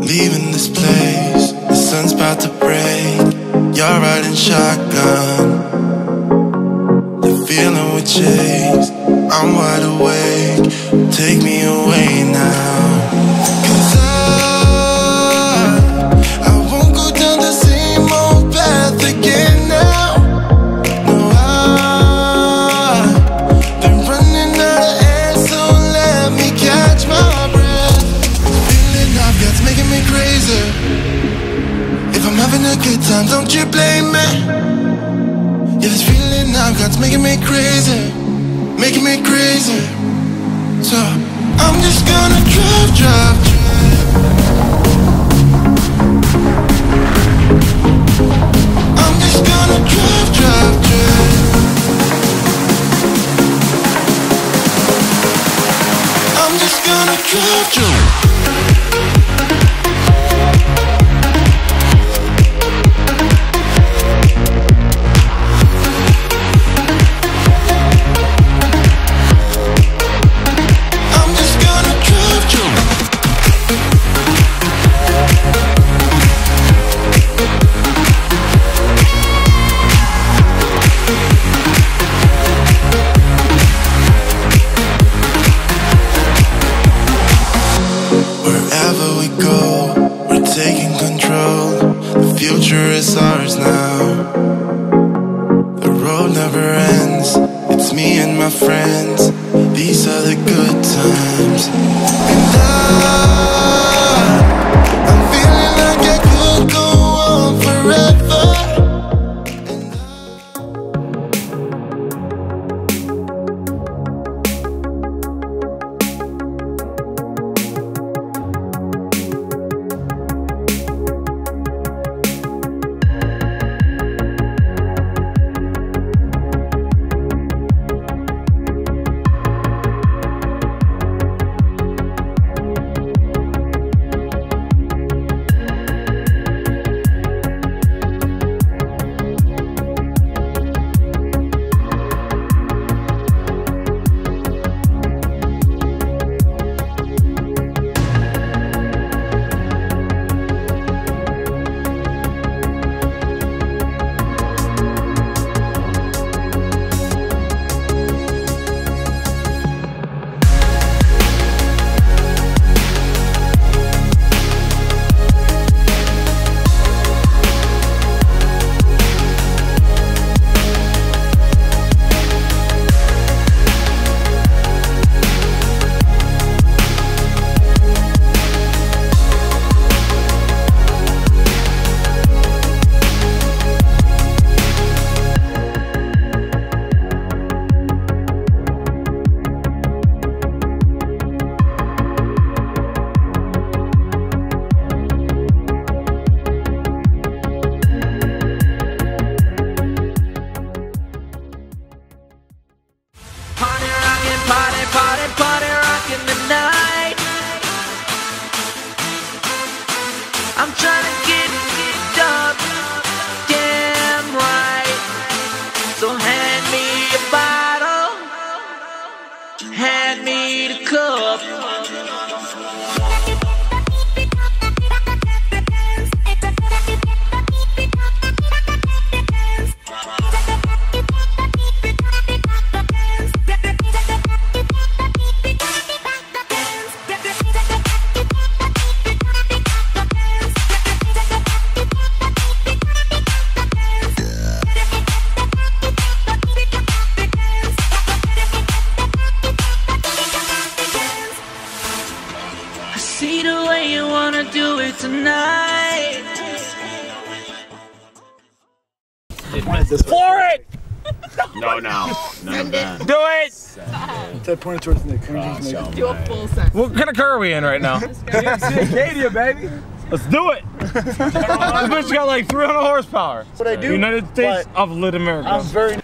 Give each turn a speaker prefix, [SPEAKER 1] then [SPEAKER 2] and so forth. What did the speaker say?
[SPEAKER 1] Leaving this place, the sun's about to break. You're riding shotgun, the feeling we chase. I'm wide awake, take me away now. 'Cause I won't go down the same old path again now. No, I've been running out of air, so let me catch my breath. Feeling I've got's making me crazy. If I'm having a good time, don't you blame me. Yeah, this feeling I've got's making me crazy, making me crazy. So I'm just gonna drive, drive, drive. I'm just gonna drive, drive, drive. I'm just gonna drive, drive. Wherever we go, we're taking control. The future is ours now. The road never ends. It's me and my friends. These are the good times. And I'm feeling like I could go on forever.
[SPEAKER 2] I'm trying to get it up, damn right. So hand me a bottle, hand me the cup. See the way you wanna do it tonight.
[SPEAKER 3] For it!
[SPEAKER 4] No, no. None of that.
[SPEAKER 3] Do it!
[SPEAKER 5] That pointed towards the cringes.
[SPEAKER 6] Do a full sentence.
[SPEAKER 3] What kind of car are we in right now?
[SPEAKER 5] Acadia, baby.
[SPEAKER 3] Let's do it! This bitch got like 300 horsepower.
[SPEAKER 5] What I do?
[SPEAKER 3] United States of Lit America.
[SPEAKER 5] I'm very